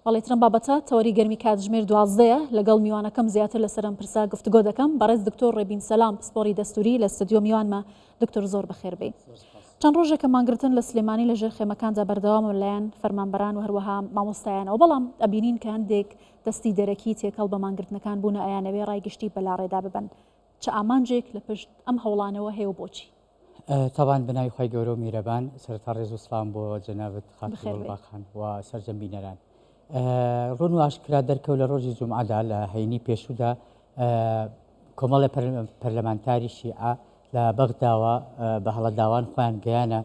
بەڵێ ترم بابەتە تەوەری گەرمی کاتژمێر 12 لەگەڵ میوانەکەم زیاتر لەسەرم پرسا گفتگۆ دەکەم بەڕێز دکتۆر ڕێبین سەلام پسپۆڕی دەستوری لە ستودیۆ میوانمە. دکتۆر زۆر بەخێر بێ. چەند ڕۆژێکە مانگرتن لە سلێمانی لەژێر خێمەکاندا بەردەوام لایەن فەرمانبەران و هەروەها مامۆستایانەوە، بەڵام ئەبینین کە هەندێک دەستی دەرەکی تێکەڵ بە مانگرتنەکان بوون ئەیانەوێ ڕایگشتی بەلاڕێدا ببن. چ ئامانجێک لە پشت ئەم هەوڵانەوە هەیە و بۆچی؟ طبعا بناوی خۆی گەورە و میرەبان، سەرەتا ڕێز و سڵام بۆ جەنابەت خاتون و سەرجەم بینەران. ڕوون و ئاشکرا دەرکەوت لە ڕۆژی جومعەدا لە هەینی پێشوودا کۆمەڵی پەرلەمانتاری شیعە لە بەغداوە بە هەڵەداوان خۆیان گەیانە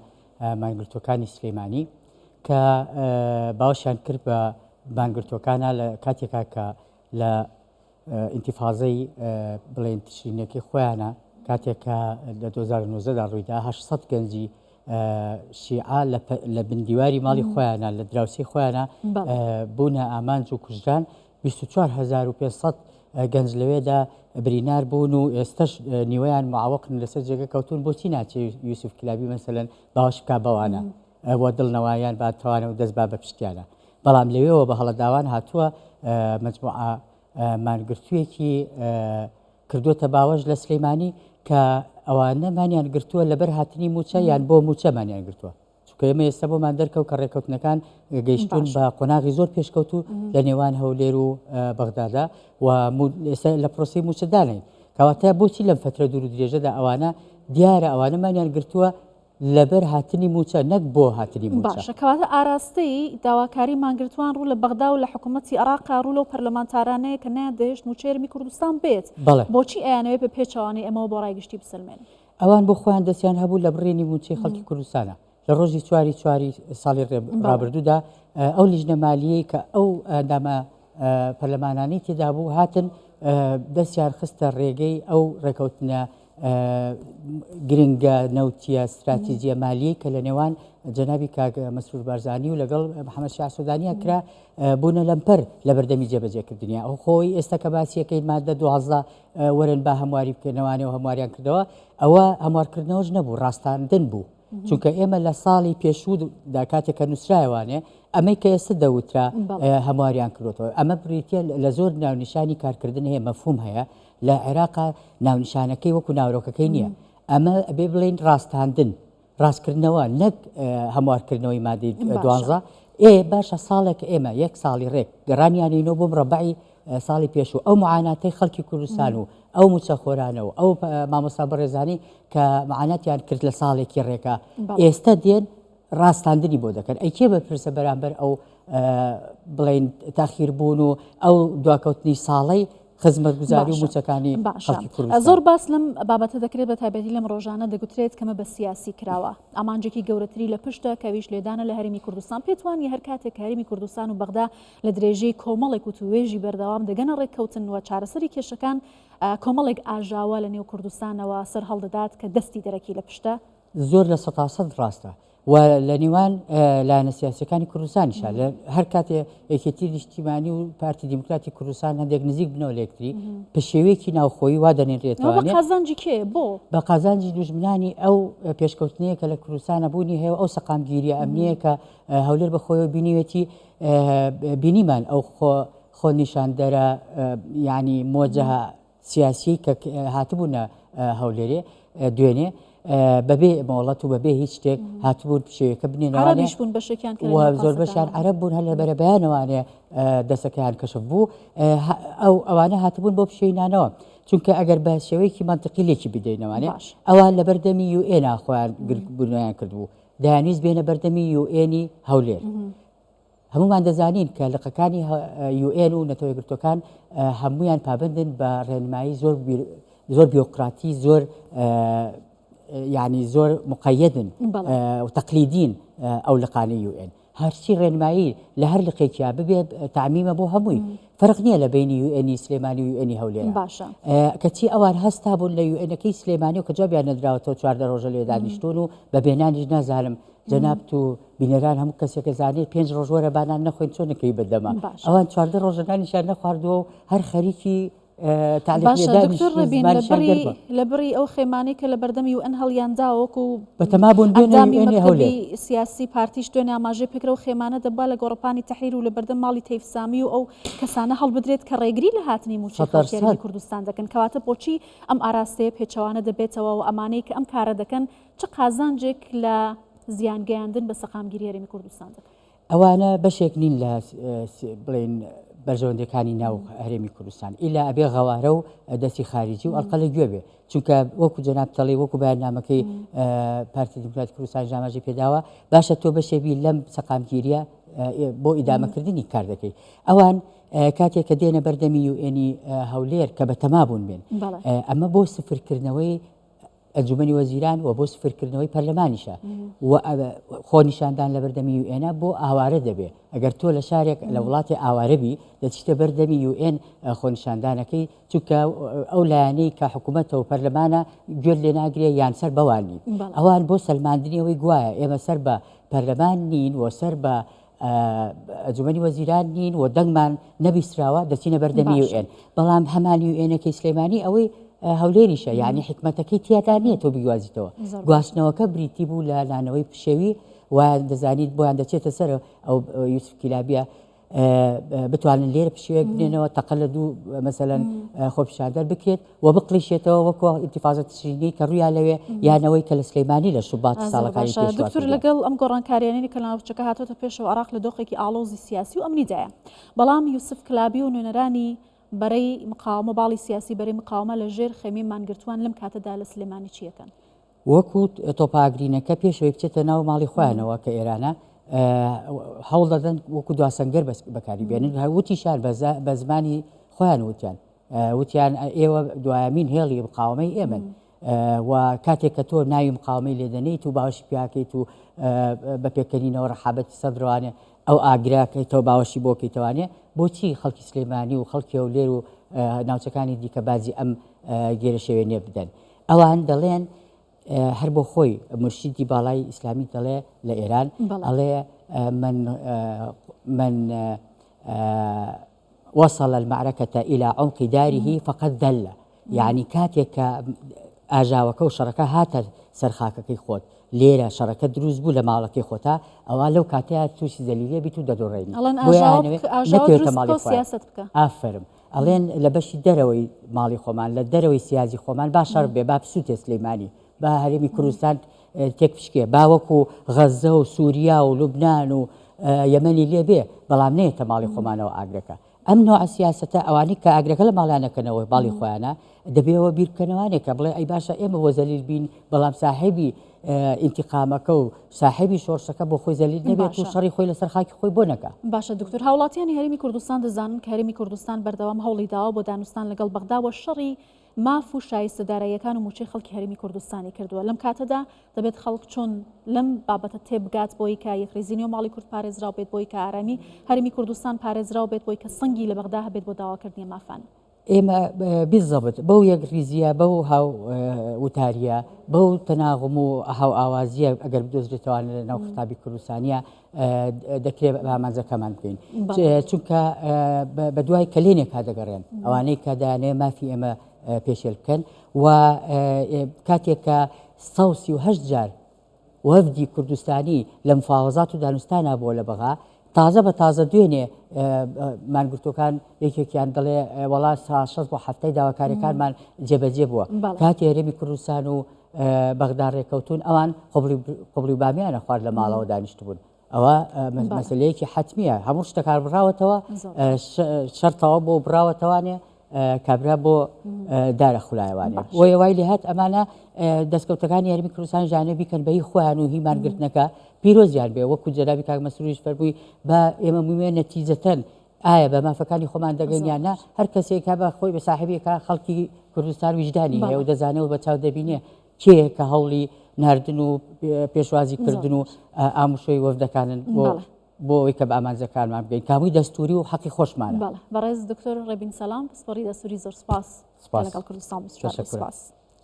مانگرتوەکانی سلێمانی کە باوەشیان کرد بە مانگرتوەکانە لە کاتێکا کە لە ئینتیفاازەی بڵێن تشرینەکەی خۆیانە کاتێکە لە 2009دا ڕوویدا 800 گەنجی شیعە لە بندیواری ماڵی خۆیانە لە دراوسی خۆیانە بوونە ئامانج و کوژران 24500 گەنج لەوێدا برینار بوون و ئێستش نیوەیان معاوەقن لەسەر جێگە کەوتون. بۆچی ناچێت یوسف کلابی مەسەلەن باوەش بکا بەوانە بۆ دڵنەوایان باتوانە و دەست با بە پشتیانە، بەڵام لەوێەوە بە هەڵەداوان هاتووە مجموعە مانگرتوویەکی کردوتە باوەش لە سلەیمانی کە ئەوانە مانیان گرتووە لەبەر هاتنی موچە یان بۆ موچە مانیان گرتووە، چونکە ئێمە ئێستا بۆمان دەرکەوت کە ڕێکەوتنەکان گەیشتون بە قۆناغی زۆر پێشکەوت و لە نێوان هەولێر و بەغدادا و ئێستا لە پرۆسی موچەدانین کەواتە بۆچی لەم فترە دوور و درێژەدا ئەوانە دیارە ئەوانە مانیان گرتووە لەبەر هاتنی موچە نەک بۆ هاتنی موچە. باشە، کەواتە ئاراستەی داواکاری مانگرتوان ڕوو لە بەغدا و لە حکوومەتی عێراقا ڕوو لەو پەرلەمانتارانەیە کە نادەهێشت موچێرمی کوردستان بێت. بۆچی ئەیانەوێت بە پێچەوانەی ئەمەوە بۆ ڕایگشتی بسلمێن؟ ئەوان بۆ خۆیان دەستیان هەبوو لە بڕێنی موچەی خەڵکی کوردستانە. لە ڕۆژی چواری ساڵی ڕابردوودا ئەو لیژنە مالیەی کە ئەو ئەندامە پەرلەمانانەی تێدا بوو هاتن دەستیان خستە ڕێگەی ئەو ڕێکەوتنە گرنگە نەوتیە استراتیژیە مالیەی کە لە نێوان جەنابی کاک مەسرور بارزانی و لەگەڵ محەممەد شاه سوودانیە کرا بوونە لەمپەر لە بەردەمی جێبەجێکردنیە. ئەو خۆی ئێستا کە باسیەکەی مادە 12 وەرن با هەمواری بکەنەوانەوە هەمواریان کردەوە، ئەوە هەموارکردنەوەش نەبوو، ڕاستاندن بوو، چونکە ئێمە لە ساڵی پێشوودا کاتێکە نووسرایوانێ ئەمەی کە ئێستا دەوترا هەمواریان کردوەوە. ئەمە بریتە لە زۆر ناونیشانی کارکردن هەیە، مەفهوم هەیە لە عێراقا ناونیشانەکەی وەکو ناورۆکەکەی نییە. ئەمە بێ بڵێن ڕاستاندن، ڕاستکردنەوە نەک هەموارکردنەوەی مادەی 12. باشە ساڵێک ئێمە یەک ساڵی ڕێک گەڕانیانینەوە بۆم ڕەبعی ساڵی پێشوو ئەو معاناتەی خەڵکی کوردستان و ئەو موچەخۆرانەوە ئەو مامۆستا بەڕێزانی کە معاناتیان کرد لە ساڵێکی ڕێکە ئێستا دێن ڕاستاندنی بۆ دەکەن. ئەیکێ بەپرسە بەرامبەر ئەو بڵێن تاخیربوون و ئەو دواکەوتنی ساڵەی خزمەتگوزاری و موچەکانی خەڵکی کوردستان. زۆر باس لەم بابەتە دەکرێت بە تایبەتی لەم ڕۆژانە دەگوترێت کەمە بە سیاسی کراوە. ئامانجێکی گەورەتری لە پشتە کەویش لێدانە لە هەرێمی کوردستان. پێتوانی هەر کاتێک هەرێمی کوردستان و بەغدا لە درێژەی کۆمەڵێک و توێژی بەردەوام دەگەنە ڕێککەوتن و چارەسەری کێشەکان کۆمەڵێک ئاژاوە لە نێو کوردستانەوە سەر هەڵدەدات کە دەستی دەرەکی لە پشتە. زۆر لە 100% ڕاستە و لە نێوان لایەنە سیاسیەکانی کوردستانیشە لە هەر کاتێ یەکێتی نیشتیمانی و پارتی دیموکراتی کوردستان هەندێک نزیک بنەوە لە یەکتری بە شێوەیەکی ناوخۆیی وا دەنێنرێتەوە. بە قازانجی کێ بۆ بە قازانجی دوژمنانی ئەو پێشکەوتنەیە کە لە کوردستانە بوونی هەیە ئەو سەقامگیریە ئەمنیە کە هەولێر بەخۆیەوە بینیوێتی بینیمان ئەو خۆ نیشاندەرە یعنی مۆجەها سیاسی کە هاتبوونە هەولێرێ دوێنێ بەبێ مۆڵەت و بەبێ هیچ شتێک هاتبوون پشێوەکە بنێنەوانێ بوون بەشێکیان زۆر بەشیان عەرەب بوون هەر لە بەرەبەیانەوانێ دەستەکەیان کەشف بوو ئەوانە هاتبوون بۆ پشێینانەوە، چونکە ئەگەر بە شێوەیەکی منتقی لێکی بدەینەوانێ ئەوان لە بەردەمی UN خۆیان بوونیان کردبوو دەیانویست بێنە بەردەمی UN هەولێر. هەمومان دەزانین کە لقەکانی UN و نەتەوەیەگرتوەکان هەمویان پابندن بە ڕێنمایی زۆر بیۆقراتی زۆر یعنی زۆر مقەیدن و تەقلیدین ئەو لقانەی UN. هەرچی ڕێنمایی لە هەر لقێکیا ببێ تعمیمە بۆ هەمووی، فەرق نییە لە بینی UN سلێمانی و UN هەولێر. کەچی ئەوان هەستا بوون لە UN سلێمانی و کە جوابیان نەدراوەتەوە 14 ڕۆژە لێ دانیشتون و بە بێنانیش نازانم جەنابەت و بینەران هەموو کەسێکە زانێت 5 ڕۆژ وەرە بانان نەخۆین چۆنەکەی بەدەما ئەوان 14 ڕۆژە دانیشیان نەخواردووە و هەر خەریکی تعلیق دکتۆر ڕێبین لەبەری ئەو خێمانەی کە لە بەردەمی UN هەڵیانداوەکو بەتەمابوون مەکتەبی سیاسی پارتیش دوێنێ ئاماژەی پێکرە و خێمانە دەبا لە گۆڕەپانی تەحریر و لە بەردەم ماڵی تەیفسامی و ئەو کەسانە هەڵبدرێت کە ڕێگری لە هاتنی موچی کوردستان دەکەن کەواتە بۆچی ئەم ئاراستەیە پێچەوانە دەبێتەوە و ئەمانەی کە ئەم کارە دەکەن چ قازانجێک لە زیانگەیاندن بە سەقامگیری هەرێمی کوردستان دەکەن؟ ئەوانە بەشێک نین لە بڵێن بەرژەوەندەکانی ناو هەرێمی کوردستان ئیلا ئەبێ غەوارە و دەستی خارجی و ئەڵقە لە گوێ بێ چونکە وەکو جەناب تەڵی وەکو بەیاننامەکەی پارتی دیموکراتی کوردستان ژاماژی پێداوە باشە تۆ بەشێبی لەم سەقامگیریە بۆ ئیدامەکردنی کار دەکەی ئەوان کاتێک کە دێنە بەردەمی UN هەولێر کە بەتەمابوون بێن ئەمە بۆ سفرکردنەوەی ئەنجومەنی وەزیران و بۆ سفرکردنەوەی پەرلەمانیشە و خۆنیشاندان لە بەردەمی UN بۆ ئاوارە دەبێ ئەگەر تۆ لە شارێک لە وڵاتی ئاوارەبی دەچیتە بەردەمی UN خۆنیشاندانەکەی چونکە ئەو لایەنەی کە حکوومەتە و پەرلەمانە گوێر لێ ناگرێ یان سەر بەوانی ئەوان بۆ سەلماندنیەوەی گوایە ئێمە سەر بە پەرلەمان نین و سەر بە ئەنجومەنی وەزیران نین و دەنگمان نەبیستراوە دەچینە بەردەمی UN بەڵام هەمان UNەکەی سلێمانی ئەوەی هەولێریشە یعنی حکمەتەکەی تیادا نییە تۆ بگوازیتەوە گواستنەوەکە بریتی بوو لە لانەوەی پشێوی وایان دەزانیت بۆیان دەچێتە سەر ئەو یوسف کیلابیە بتوانن لێرە پشێوەک بنێنەوە تەقە لە دوو مەسەلەن خۆپیشاندەر بکرێت و بقلیشێتەوە وەکو ئینتیفازە تشرینی کە ڕوویان لەوێ یانەوەی کە لە سلەیمانی لە شوباتی ساڵەکانی پێشوە دکتۆر لەگەڵ ئەم گۆڕانکاریانەی کە ناوچەکە هاتۆتە پێشەوە عراق لە دۆخێکی ئاڵۆزی سیاسی و ئەمنیدایە بەڵام یوسف کلابی و نوێنەرانی بەرەی مقاومە باڵی سیاسی بەرەی مقاومە لە ژێر خێمی مانگرتووان لەم کاتەدا لە سلێمانی چیەکەن وەکو تۆپاگرینەکە پێشەوەی بچێتە ناو ماڵی خۆیانەوە کە ئێرانە هەوڵ دەدەن وەکو دواسەنگەر بەکاری بێنن وتیشان بە زمانی خۆیان وتیان ئێوە دوایامین هێڵی مقاومەی ئێمن و کاتێک کە تۆ ناوی مقاومەی لێدەنیت و باوەشی پیاکەیت و بە پێکەنینەوە ڕەحابەتی سەدرڕوانێ ئەو ئاگراکەیتەوە باوەشی بۆکەیتەوانێ بۆچی خەڵکی سلێمانی و خەڵکی هەولێر و ناوچەکانی دیکە بازی ئەم گێرە شێوێنێ بدەن ئەوان دەڵێن هەر بۆ خۆی مرشیدی باڵای ئیسلامی دەڵێ لە ئێران ئەڵێ من وصل المعركة إلى عنق داره فقد ذل يعني كاتێک کە ئاژاوەکە و شەڕەکە هاتە سەرخاکەکەی خۆت لێرە شەڕەکە دروست بوو لە ماڵەکەی خۆتا ئەوە لەو کاتەیە تووشی زەلیلێ بیت و دەدۆڕێنی نەکەوێتە ماڵی ئافرم ئەڵێن لە بەشی دەرەوەی ماڵی خۆمان لە دەرەوەی سیازی خۆمان با شەڕ بێ با پسووتێ سلەیمانی با هەرێمی کوردستان تێک پشکێ باوەکو غەزە و سووریا و لوبنان و یەمەنی لێ بێ بەڵام نێتە ماڵی خۆمانەوە ئاگرەکە ئەم نوع سیاسەتە ئەوانەی کە ئاگرەکە لە ماڵانەکەنەوەی باڵی خۆیانە دەبێەوە بیرکەنەوانێکە بڵێ ئەی باشە ئێمە بۆ زەلیل بین بەڵام ساحێبی ئینتیقامەکە و ساحێبی شۆڕشەکە بۆ خۆی زەلیل نەبێت و شەڕی خۆی لەسەر خاکی خۆی بۆ نەکە باشە دکتۆر هاوڵاتیانی هەرێمی کوردستان دەزانن کە هەرێمی کوردستان بەردەوام هەوڵی داوە بۆ دانوستان لەگەڵ بەغدا و شەڕی ماف و شایستەداراییەکان و موچەی خەڵکی هەرێمی کوردستانی کردووە لەم کاتەدا دەبێت خەڵک چۆن لەم بابەتە تێبگات بۆی کە یەکڕێزینی و ماڵی کورد پارێزراو بێت بۆی کە ئارامی هەرێمی کوردستان پارێزراو بێت بۆی کە سەنگی لە بەغدا هەبێت بۆ داواکردنی مافان ئێمە بیزەبت بەو یەک ریزیە بەو هاو وتاریە بەو تەناغم و هاو ئاوازیە ئەگەر بدۆزرێتەوە لە ناو خەتابی کوردستانیە دەکرێت ئامانجەکەمان بکەین چونکە بە دوای کلێنێک هادەگەڕێن ئەوانەی کە دایانەیە مافی ئێمە پێشێل بکەن و کاتێک کە 108 جار وەفدی کوردستانی لە مفاوەزات و دانوستانە بۆ لە بەغا تازە بە تازە دوێنێ مانگرتوەکان یەکێکیان دەڵێ وەڵا 6 بۆ هەفتەی داواکاریەکانمان جێبەجێ بووە کاتی هەرێمی کوردستان و بەغدا ڕێکەوتون ئەوان قوبڵی و بامیانە خوارد لە ماڵەوە دانیشت بوون ئەوە مەسلەیەکی حتمیە هەموو شتەکار بڕاوەتەوە شەرتەوە بۆ بڕاوەتەوانێ کابرا بۆ دارە خولایەوانێت وی وای لێ هات ئەمانە دەستکەوتەکانی یاریمی کوردستان ژانێ بیکەن بەی خۆیان و هیمانگرتنەکە پیرۆزیان بێ وەکو جەنابی کاک مەسروریش فەرمووی بە ئێمە موێ نەتیجەتەن ئایا بە مافەکانی خۆمان دەگەین یان نا هەر کەسێکە بە خۆی بە ساحبێکە خەڵکی کوردستان ویجدانی هەیە و دەزانێت و بە چاو دەبینێ کێ کە هەوڵی ناردن و پێشوازی کردن و ئاموشۆی وەفدەکانن بۆ ئەوەی کە بە ئامانجەکانمان بگەین کامووی دەستوری و حەقی خۆشمانە بەڕێز دکتۆر ڕێبین سەلام پسپۆڕی دەستوری زۆر سپاس لەگەڵ کوردستان.